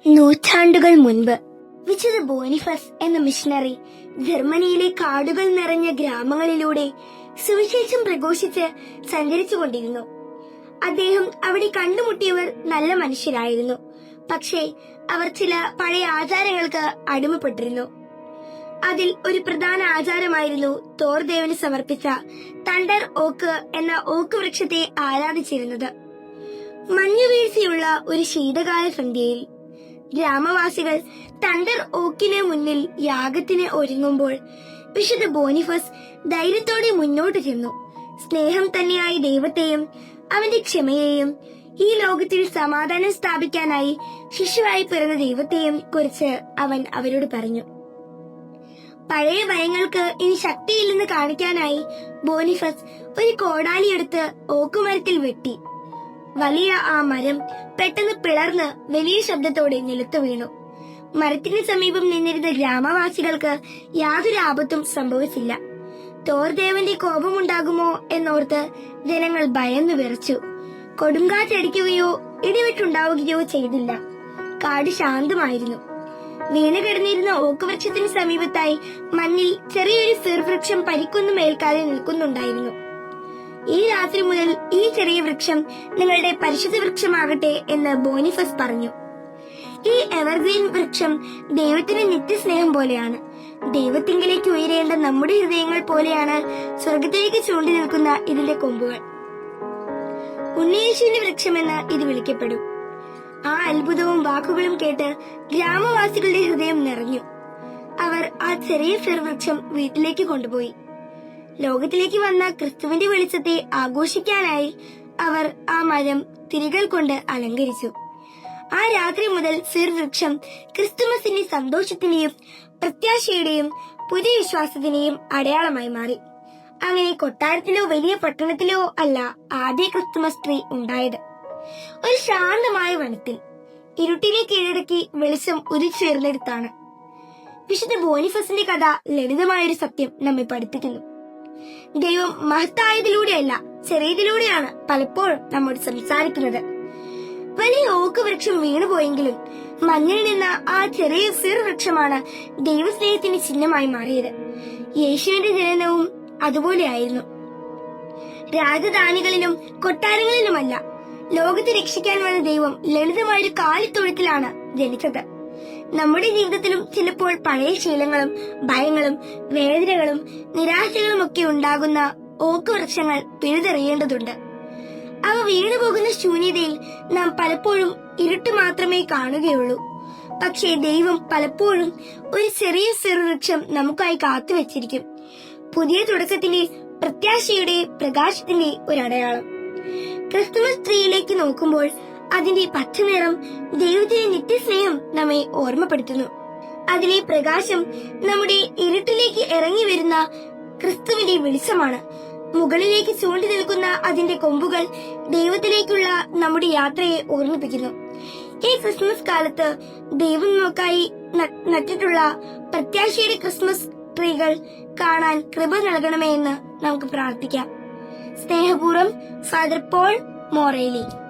നൂറ്റാണ്ടുകൾ മുൻപ് വിശുദ്ധ ബോനിഫസ് എന്ന മിഷണറി ജർമ്മനിയിലെ കാടുകൾ നിറഞ്ഞ ഗ്രാമങ്ങളിലൂടെ സുവിശേഷം പ്രഘോഷിച്ച് സഞ്ചരിച്ചുകൊണ്ടിരുന്നു. അദ്ദേഹം അവിടെ കണ്ടുമുട്ടിയവർ നല്ല മനുഷ്യരായിരുന്നു. പക്ഷേ അവർ ചില പഴയ ആചാരങ്ങൾക്ക് അടിമപ്പെട്ടിരുന്നു. അതിൽ ഒരു പ്രധാന ആചാരമായിരുന്നു തോർ ദേവന് സമർപ്പിച്ച തണ്ടർ ഓക്ക് എന്ന ഓക്ക് വൃക്ഷത്തെ ആരാധിച്ചിരുന്നത്. മഞ്ഞുവീഴ്ചയുള്ള ഒരു ശീതകാല സന്ധ്യയിൽ ഗ്രാമവാസികൾ തണ്ടർ ഓക്കിന് മുന്നിൽ യാഗത്തിന് ഒരുങ്ങുമ്പോൾ വിശുദ്ധ ബോനിഫസ് ധൈര്യത്തോടെ മുന്നോട്ട് ചെന്നു. സ്നേഹം തന്നെയായ ദൈവത്തെയും അവന്റെ ക്ഷമയെയും ഈ ലോകത്തിൽ സമാധാനം സ്ഥാപിക്കാനായി ശിശുവായി പിറന്ന ദൈവത്തെയും കുറിച്ച് അവൻ അവരോട് പറഞ്ഞു. പഴയ ഭയങ്ങൾക്ക് ഇനി ശക്തിയില്ലെന്ന് കാണിക്കാനായി ബോനിഫസ് ഒരു കോടാലിയെടുത്ത് ഓക്കുമരത്തിൽ വെട്ടി. വലിയ ആ മരം പെട്ടെന്ന് പിളർന്ന് വലിയ ശബ്ദത്തോടെ നിലത്ത് വീണു. മരത്തിന് സമീപം നിന്നിരുന്ന ഗ്രാമവാസികൾക്ക് യാതൊരു ആപത്തും സംഭവിച്ചില്ല. തോർ ദേവന്റെ കോപമുണ്ടാകുമോ എന്നോർത്ത് ജനങ്ങൾ ഭയന്നു വിറച്ചു. കൊടുങ്കാറ്റടിക്കുകയോ ഇടിവെട്ടുണ്ടാവുകയോ ചെയ്തില്ല. കാട് ശാന്തമായിരുന്നു. വീണുകിടന്നിരുന്ന ഓക്കുവൃക്ഷത്തിന് സമീപത്തായി മഞ്ഞിൽ ചെറിയൊരു ഫിർ വൃക്ഷം പരിക്കൊന്നും ഏൽക്കാതെ നിൽക്കുന്നുണ്ടായിരുന്നു. ഈ രാത്രി മുതൽ ഈ ചെറിയ വൃക്ഷം നിങ്ങളുടെ പരിശുദ്ധ വൃക്ഷമാകട്ടെ എന്ന് ബോനിഫസ് പറഞ്ഞു. ഈ എവർഗ്രീൻ വൃക്ഷം ദൈവത്തിന് നിത്യസ്നേഹം പോലെയാണ്. ദൈവത്തിങ്കിലേക്ക് ഉയരേണ്ട നമ്മുടെ ഹൃദയങ്ങൾ പോലെയാണ് സ്വർഗത്തിലേക്ക് ചൂണ്ടി നിൽക്കുന്ന ഇതിന്റെ കൊമ്പുകൾ. ഉണ്ണിയേശുവിന്റെ വൃക്ഷമെന്ന് ഇത് വിളിക്കപ്പെടും. ആ അത്ഭുതവും വാക്കുകളും കേട്ട് ഗ്രാമവാസികളുടെ ഹൃദയം നിറഞ്ഞു. അവർ ആ ചെറിയ ഫിർ വൃക്ഷം വീട്ടിലേക്ക് കൊണ്ടുപോയി. ലോകത്തിലേക്ക് വന്ന ക്രിസ്തുവിന്റെ വെളിച്ചത്തെ ആഘോഷിക്കാനായി അവർ ആ മരം തിരികൾ കൊണ്ട് അലങ്കരിച്ചു. ആ രാത്രി മുതൽ ഫിർ വൃക്ഷം ക്രിസ്തുമസിന്റെ സന്തോഷത്തിന്റെയും പ്രത്യാശയുടെയും പുതിയ വിശ്വാസത്തിന്റെയും അടയാളമായി മാറി. അങ്ങനെ കൊട്ടാരത്തിലോ വലിയ പട്ടണത്തിലോ അല്ല ആദ്യ ക്രിസ്തുമസ് ട്രീ ഉണ്ടായത്. ഒരു ശാന്തമായ വനത്തിൽ ഇരുട്ടിനെ കീഴടക്കി വെളിച്ചം ഉദിച്ചുയർന്നിടത്താണ്. വിശുദ്ധ ബോനിഫസിന്റെ കഥ ലളിതമായൊരു സത്യം നമ്മെ പഠിപ്പിക്കുന്നു. ദൈവം മഹത്തായതിലൂടെയല്ല ചെറിയതിലൂടെയാണ് പലപ്പോഴും നമ്മോട് സംസാരിക്കുന്നത്. വലിയ ഓക്ക് വൃക്ഷം വീണുപോയെങ്കിലും മഞ്ഞിൽ നിന്ന ആ ചെറിയ ഫിർ വൃക്ഷമാണ് ദൈവസ്നേഹത്തിന്റെ ചിഹ്നമായി മാറിയത്. യേശുവിന്റെ ജനനവും അതുപോലെയായിരുന്നു. രാജധാനികളിലും കൊട്ടാരങ്ങളിലുമല്ല, ലോകത്തെ രക്ഷിക്കാൻ വന്ന ദൈവം ലളിതമായൊരു കാലിത്തൊഴുത്തിലാണ് ജനിച്ചത്. നമ്മുടെ ജീവിതത്തിലും ചിലപ്പോൾ പഴയ ശീലങ്ങളും ഭയങ്ങളും വേദനകളും നിരാശകളും ഒക്കെ ഉണ്ടാകുന്ന ഓക്ക് വൃക്ഷങ്ങൾ പിഴുതെറിയേണ്ടതുണ്ട്. അവ വീണുപോകുന്ന ശൂന്യതയിൽ നാം പലപ്പോഴും ഇരുട്ട് മാത്രമേ കാണുകയുള്ളൂ. പക്ഷേ ദൈവം പലപ്പോഴും ഒരു ചെറിയ ഫിർ വൃക്ഷം നമുക്കായി കാത്തുവച്ചിരിക്കും. പുതിയ തുടക്കത്തിന്റെ പ്രത്യാശയുടെ പ്രകാശത്തിന്റെ ഒരു അടയാളം. ക്രിസ്തുമസ് ട്രീയിലേക്ക് നോക്കുമ്പോൾ അതിന്റെ പച്ചനിറം ദൈവത്തിന്റെ നിത്യസ്നേഹം നമ്മെ ഓർമ്മപ്പെടുത്തുന്നു. അതിലെ പ്രകാശം നമ്മുടെ ഇരുട്ടിലേക്ക് ഇറങ്ങി വരുന്ന ക്രിസ്തുവിന്റെ വെളിച്ചമാണ്. മുകളിലേക്ക് ചൂണ്ടി നിൽക്കുന്ന അതിന്റെ കൊമ്പുകൾ ദൈവത്തിലേക്കുള്ള നമ്മുടെ യാത്രയെ ഓർമ്മിപ്പിക്കുന്നു. ഈ ക്രിസ്മസ് കാലത്ത് ദൈവം നമുക്കായി നട്ടിട്ടുള്ള പ്രത്യാശയുടെ ക്രിസ്മസ് ട്രീകൾ കാണാൻ കൃപ നൽകണമേ എന്ന് നമുക്ക് പ്രാർത്ഥിക്കാം. സ്നേഹപൂർവ്വം ഫാദർ പോൾ മോറേലി.